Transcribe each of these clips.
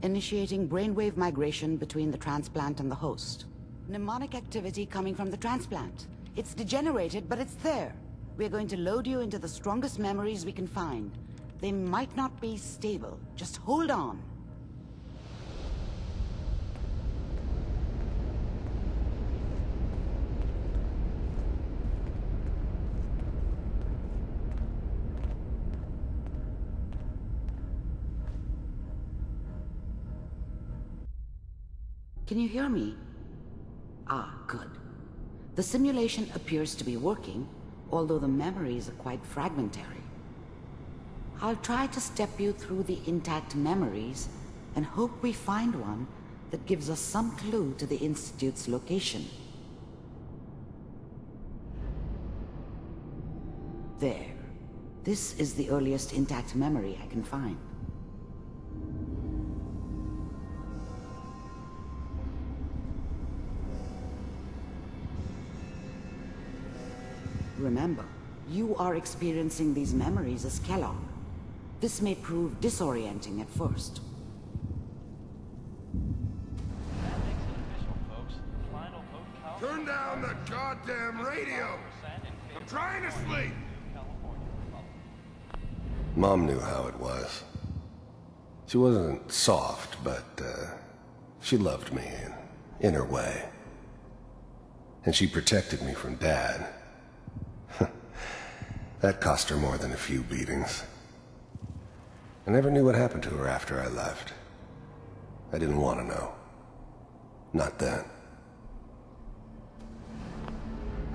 initiating brainwave migration between the transplant and the host. Mnemonic activity coming from the transplant. It's degenerated, but it's there. We're going to load you into the strongest memories we can find. They might not be stable. Just hold on. Can you hear me? Ah, good. The simulation appears to be working, although the memories are quite fragmentary. I'll try to step you through the intact memories and hope we find one that gives us some clue to the Institute's location. There. This is the earliest intact memory I can find. Remember, you are experiencing these memories as Kellogg. This may prove disorienting at first. That makes it official, folks. Final vote count. Turn down the goddamn radio! I'm trying to sleep! Mom knew how it was. She wasn't soft, but she loved me in her way. And she protected me from Dad. That cost her more than a few beatings. I never knew what happened to her after I left. I didn't want to know. Not then.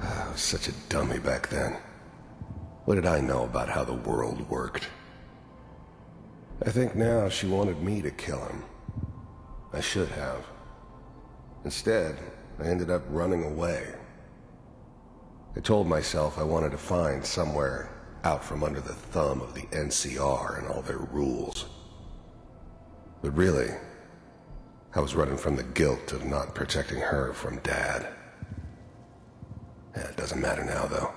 I was such a dummy back then. What did I know about how the world worked? I think now she wanted me to kill him. I should have. Instead, I ended up running away. I told myself I wanted to find somewhere out from under the thumb of the NCR and all their rules. But really, I was running from the guilt of not protecting her from Dad. Yeah, it doesn't matter now, though.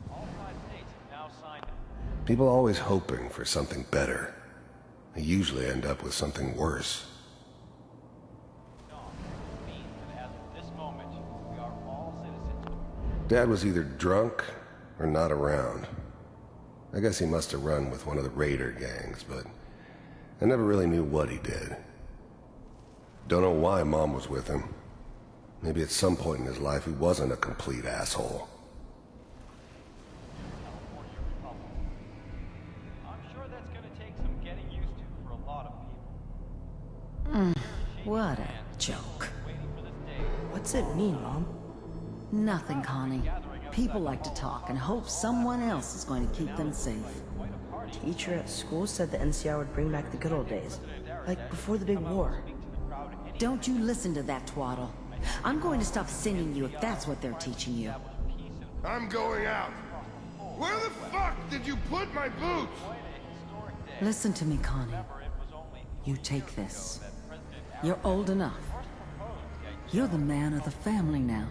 All 5 states have now signed it. People are always hoping for something better. They usually end up with something worse. Means that as of this moment, we are all citizens. Dad was either drunk or not around. I guess he must have run with one of the raider gangs, but I never really knew what he did. Don't know why Mom was with him. Maybe at some point in his life he wasn't a complete asshole. California Republic. I'm sure that's going to take some getting used to for a lot of people. What a joke. Waiting for this day. What's it mean, Mom? Nothing, Connie. People like to talk and hope someone else is going to keep them safe. Teacher at school said the NCR would bring back the good old days. Like before the big war. Don't you listen to that twaddle. I'm going to stop singing you if that's what they're teaching you. I'm going out. Where the fuck did you put my boots? Listen to me, Connie. You take this. You're old enough. You're the man of the family now.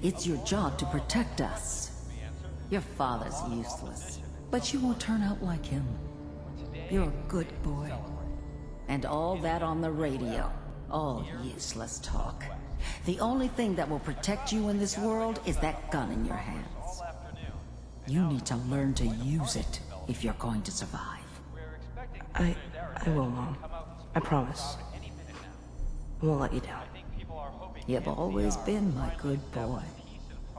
It's your job to protect us. Your father's useless, but you won't turn out like him. You're a good boy. And all that on the radio, all useless talk. The only thing that will protect you in this world is that gun in your hands. You need to learn to use it if you're going to survive. I will, Mom. I promise. I won't let you down. You've always been my good boy.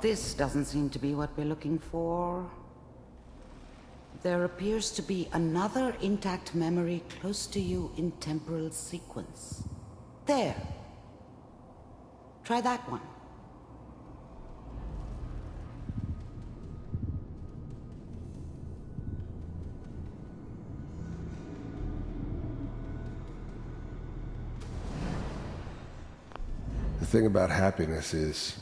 This doesn't seem to be what we're looking for. There appears to be another intact memory close to you in temporal sequence. There. Try that one. The thing about happiness is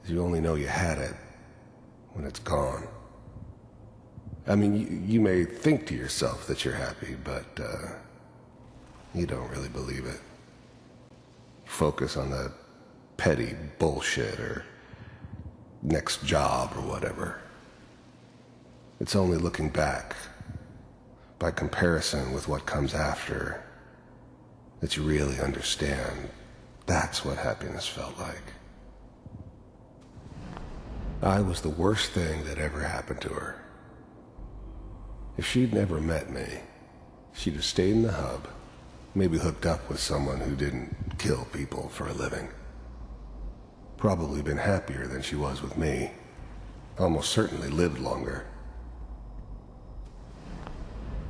you only know you had it when it's gone. I mean, you may think to yourself that you're happy, but you don't really believe it. Focus on the petty bullshit or next job or whatever. It's only looking back, by comparison with what comes after, that you really understand that's what happiness felt like. I was the worst thing that ever happened to her. If she'd never met me, she'd have stayed in the hub, maybe hooked up with someone who didn't kill people for a living. Probably been happier than she was with me. Almost certainly lived longer.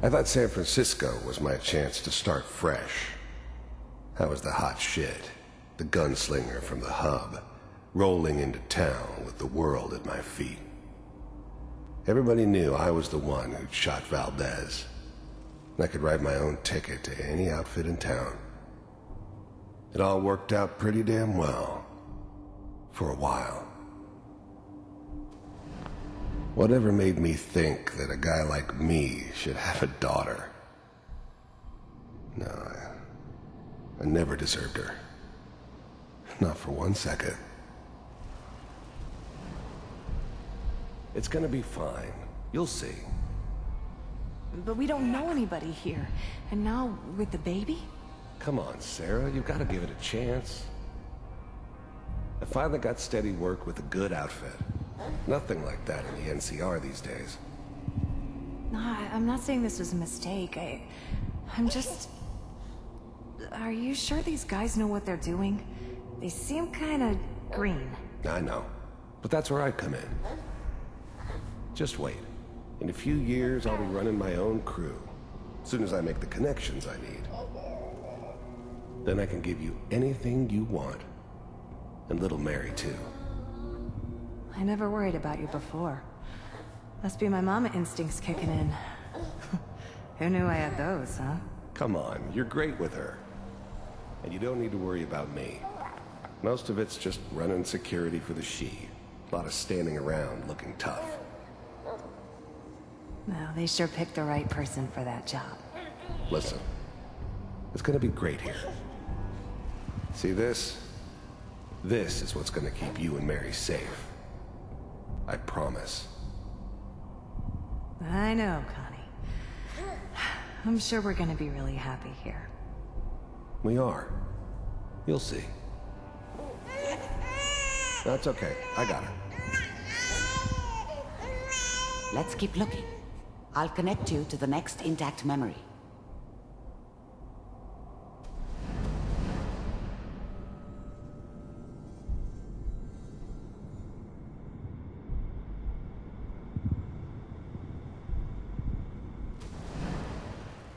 I thought San Francisco was my chance to start fresh. I was the hot shit, the gunslinger from the hub, rolling into town with the world at my feet. Everybody knew I was the one who'd shot Valdez. I could write my own ticket to any outfit in town. It all worked out pretty damn well. For a while. Whatever made me think that a guy like me should have a daughter? No, I never deserved her. Not for 1 second. It's gonna be fine. You'll see. But we don't know anybody here. And now, with the baby? Come on, Sarah, you've got to give it a chance. I finally got steady work with a good outfit. Nothing like that in the NCR these days. No, I'm not saying this was a mistake. I'm just... Are you sure these guys know what they're doing? They seem kinda green. I know, but that's where I come in. Just wait. In a few years, I'll be running my own crew. As soon as I make the connections I need. Then I can give you anything you want. And little Mary, too. I never worried about you before. Must be my mama instincts kicking in. Who knew I had those, huh? Come on, you're great with her. And you don't need to worry about me. Most of it's just running security for the she. A lot of standing around looking tough. Well, they sure picked the right person for that job. Listen, it's gonna be great here. See this? This is what's gonna keep you and Mary safe. I promise. I know, Connie. I'm sure we're gonna be really happy here. We are. You'll see. That's okay. I got her. Let's keep looking. I'll connect you to the next intact memory.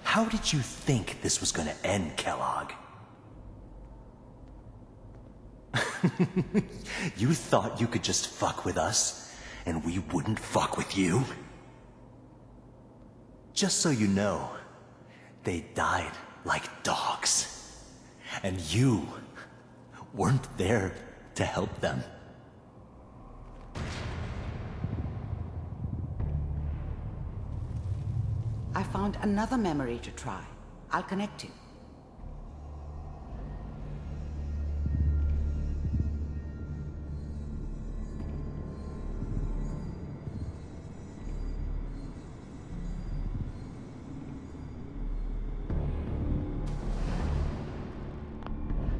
How did you think this was gonna end, Kellogg? You thought you could just fuck with us, and we wouldn't fuck with you? Just so you know, they died like dogs. And you weren't there to help them. I found another memory to try. I'll connect you.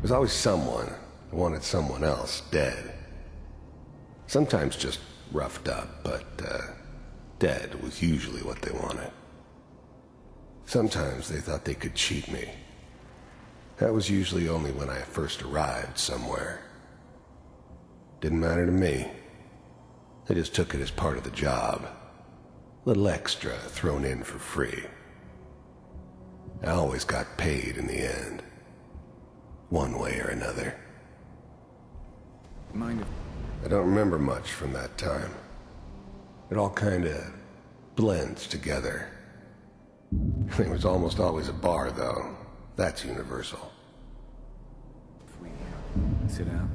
There's always someone who wanted someone else dead. Sometimes just roughed up, but dead was usually what they wanted. Sometimes they thought they could cheat me. That was usually only when I first arrived somewhere. Didn't matter to me. I just took it as part of the job. A little extra thrown in for free. I always got paid in the end. One way or another. Mind if... I don't remember much from that time. It all kinda blends together. There was almost always a bar, though. That's universal. If we sit down?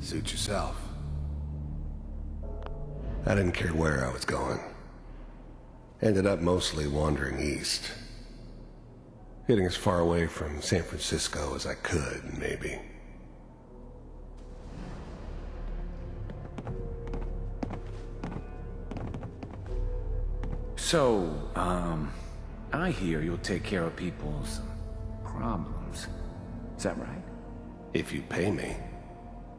Suit yourself. I didn't care where I was going. Ended up mostly wandering east. Getting as far away from San Francisco as I could, maybe. So, I hear you'll take care of people's problems. Is that right? If you pay me.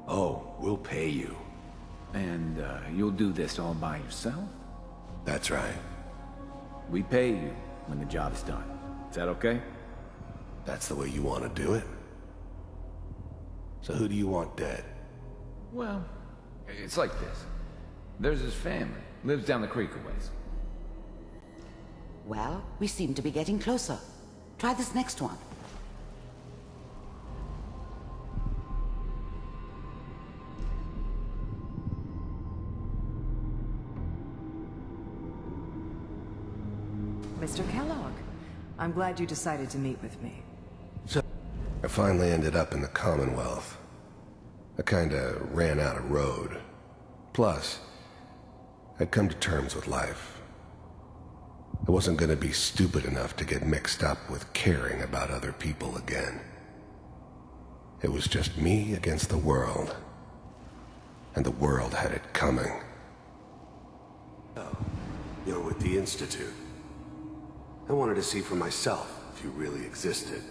Oh, we'll pay you. And you'll do this all by yourself? That's right. We pay you when the job's done. Is that okay? That's the way you want to do it? So who do you want dead? Well, it's like this. There's his family. Lives down the creek a ways. Well, we seem to be getting closer. Try this next one. Mr. Kellogg, I'm glad you decided to meet with me. So, I finally ended up in the Commonwealth. I kinda ran out of road. Plus, I'd come to terms with life. I wasn't gonna be stupid enough to get mixed up with caring about other people again. It was just me against the world. And the world had it coming. Oh, you're with the Institute. I wanted to see for myself if you really existed.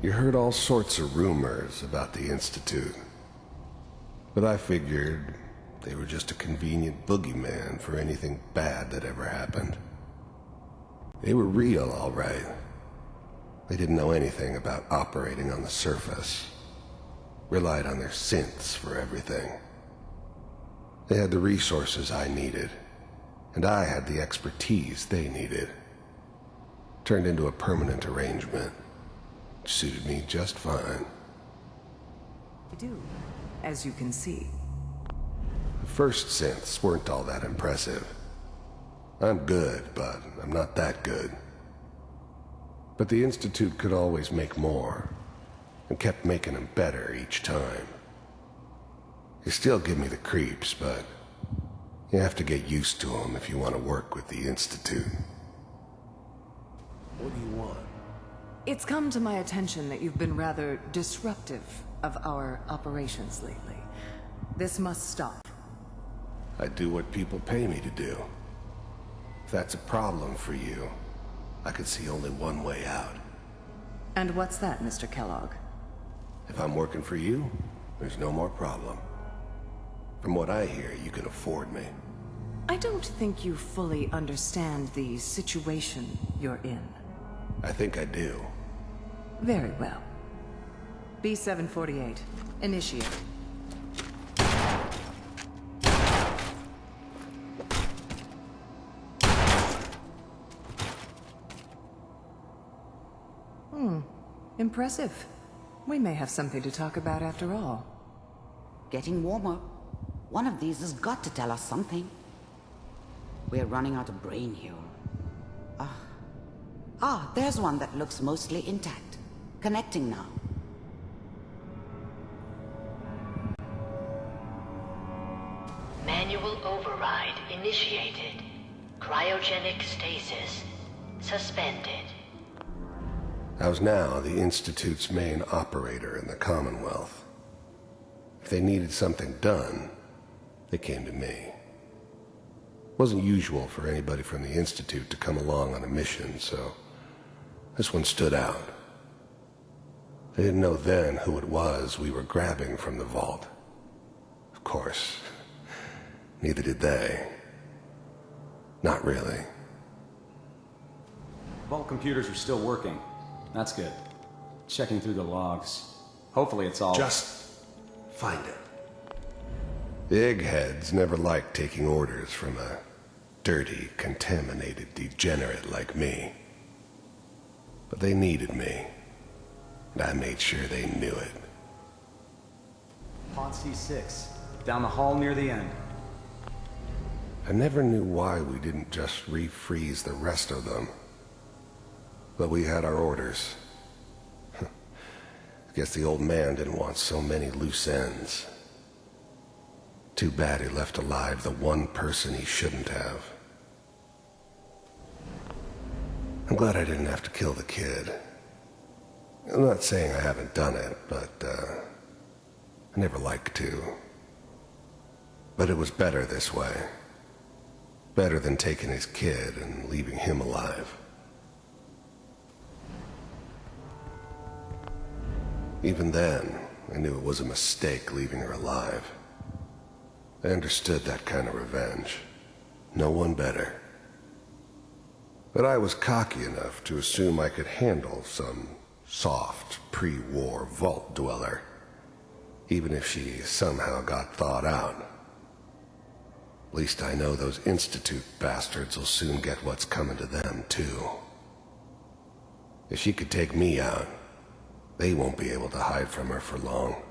You heard all sorts of rumors about the Institute. But I figured they were just a convenient boogeyman for anything bad that ever happened. They were real, all right. They didn't know anything about operating on the surface. Relied on their synths for everything. They had the resources I needed, and I had the expertise they needed. Turned into a permanent arrangement. Suited me just fine. I do, as you can see. The first synths weren't all that impressive. I'm good, but I'm not that good. But the Institute could always make more, and kept making them better each time. They still give me the creeps, but you have to get used to them if you want to work with the Institute. What do you want? It's come to my attention that you've been rather disruptive of our operations lately. This must stop. I do what people pay me to do. If that's a problem for you, I could see only one way out. And what's that, Mr. Kellogg? If I'm working for you, there's no more problem. From what I hear, you can afford me. I don't think you fully understand the situation you're in. I think I do. Very well. B-748, initiate. Impressive. We may have something to talk about after all. Getting warmer. One of these has got to tell us something. We're running out of brain here. There's one that looks mostly intact. Connecting now. Manual override initiated. Cryogenic stasis suspended. I was now the Institute's main operator in the Commonwealth. If they needed something done, they came to me. Wasn't usual for anybody from the Institute to come along on a mission, so this one stood out. They didn't know then who it was we were grabbing from the vault. Of course, neither did they. Not really. Vault computers are still working. That's good. Checking through the logs. Hopefully it's all... Just find it. The eggheads never liked taking orders from a dirty, contaminated degenerate like me. But they needed me, and I made sure they knew it. Pod C6. Down the hall near the end. I never knew why we didn't just refreeze the rest of them. But we had our orders. I guess the old man didn't want so many loose ends. Too bad he left alive the one person he shouldn't have. I'm glad I didn't have to kill the kid. I'm not saying I haven't done it, but I never liked to. But it was better this way. Better than taking his kid and leaving him alive. Even then, I knew it was a mistake leaving her alive. I understood that kind of revenge. No one better. But I was cocky enough to assume I could handle some soft, pre-war vault dweller, even if she somehow got thawed out. At least I know those Institute bastards will soon get what's coming to them, too. If she could take me out, they won't be able to hide from her for long.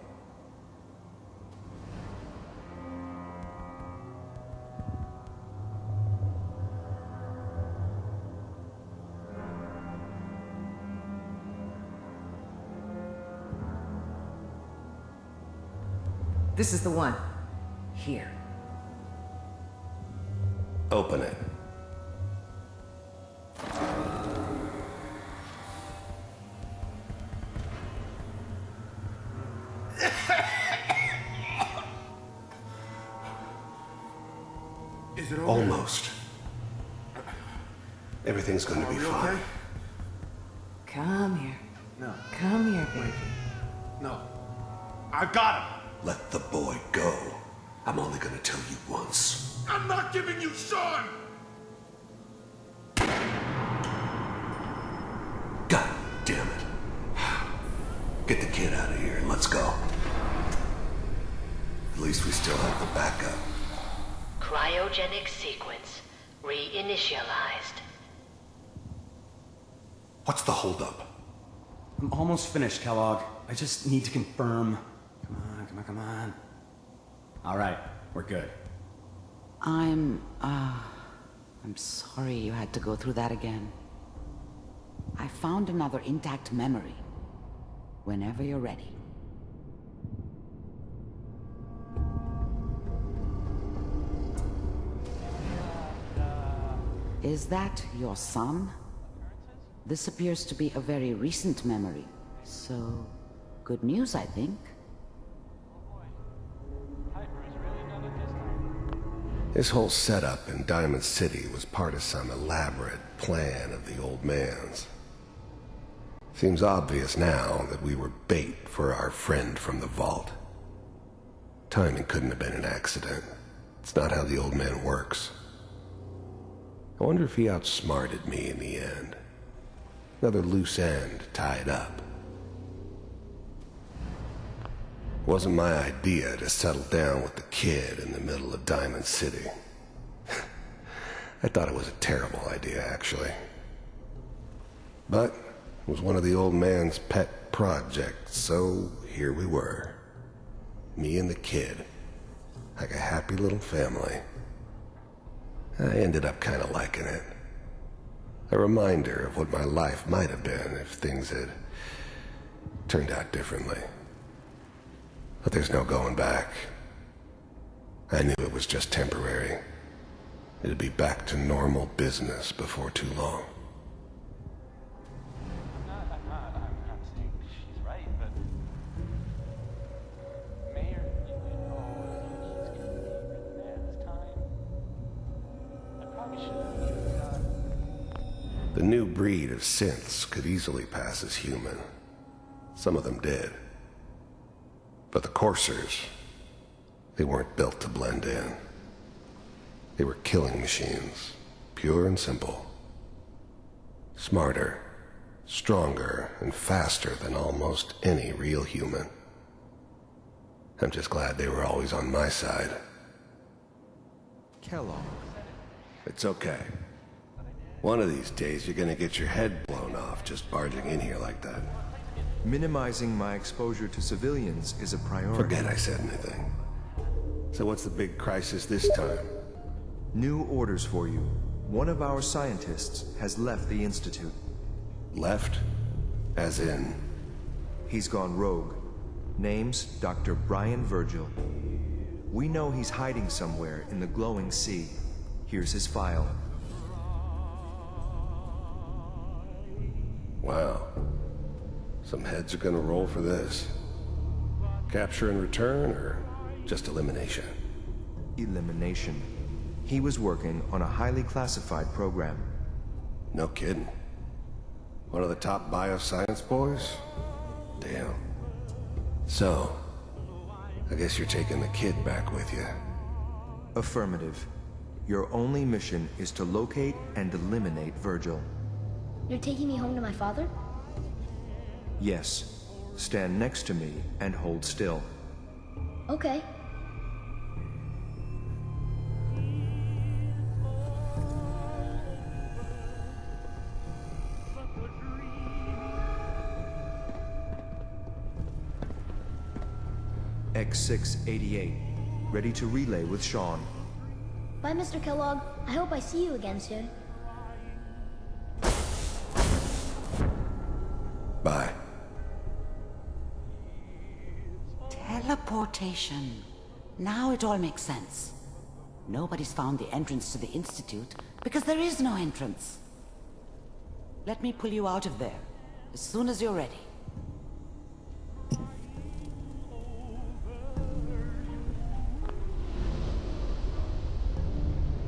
This is the one. Here. Open it. Is it over? Almost. Everything's gonna be fine. Okay? Come here. No. Come here, baby. No. I got him. Let the boy go. I'm only gonna tell you once. I'm not giving you Sean! God damn it. Get the kid out of here and let's go. At least we still have the backup. Cryogenic sequence reinitialized. What's the holdup? I'm almost finished, Kellogg. I just need to confirm. Come on, come on, come on. All right, we're good. I'm sorry you had to go through that again. I found another intact memory. Whenever you're ready. Is that your son? This appears to be a very recent memory, so good news, I think. His whole setup in Diamond City was part of some elaborate plan of the old man's. Seems obvious now that we were bait for our friend from the vault. Timing couldn't have been an accident. It's not how the old man works. I wonder if he outsmarted me in the end. Another loose end tied up. It wasn't my idea to settle down with the kid in the middle of Diamond City. I thought it was a terrible idea, actually. But it was one of the old man's pet projects, so here we were. Me and the kid. Like a happy little family. I ended up kind of liking it. A reminder of what my life might have been if things had turned out differently. But there's no going back. I knew it was just temporary. It'd be back to normal business before too long. I'm not saying she's right, but Mayor, you know, he's gonna be really mad this time. I probably should have The new breed of synths could easily pass as human. Some of them did. But the coursers, they weren't built to blend in. They were killing machines, pure and simple. Smarter, stronger, and faster than almost any real human. I'm just glad they were always on my side. Kellogg. It's okay. One of these days you're gonna get your head blown off just barging in here like that. Minimizing my exposure to civilians is a priority. Forget I said anything. So what's the big crisis this time? New orders for you. One of our scientists has left the Institute. Left? As in? He's gone rogue. Name's Dr. Brian Virgil. We know he's hiding somewhere in the glowing sea. Here's his file. Wow. Some heads are gonna roll for this. Capture and return, or just elimination? Elimination. He was working on a highly classified program. No kidding. One of the top bioscience boys? Damn. So, I guess you're taking the kid back with you. Affirmative. Your only mission is to locate and eliminate Virgil. You're taking me home to my father? Yes. Stand next to me and hold still. Okay. X688. Ready to relay with Sean. Bye, Mr. Kellogg. I hope I see you again soon. Bye. Teleportation. Now it all makes sense. Nobody's found the entrance to the Institute because there is no entrance. Let me pull you out of there as soon as you're ready.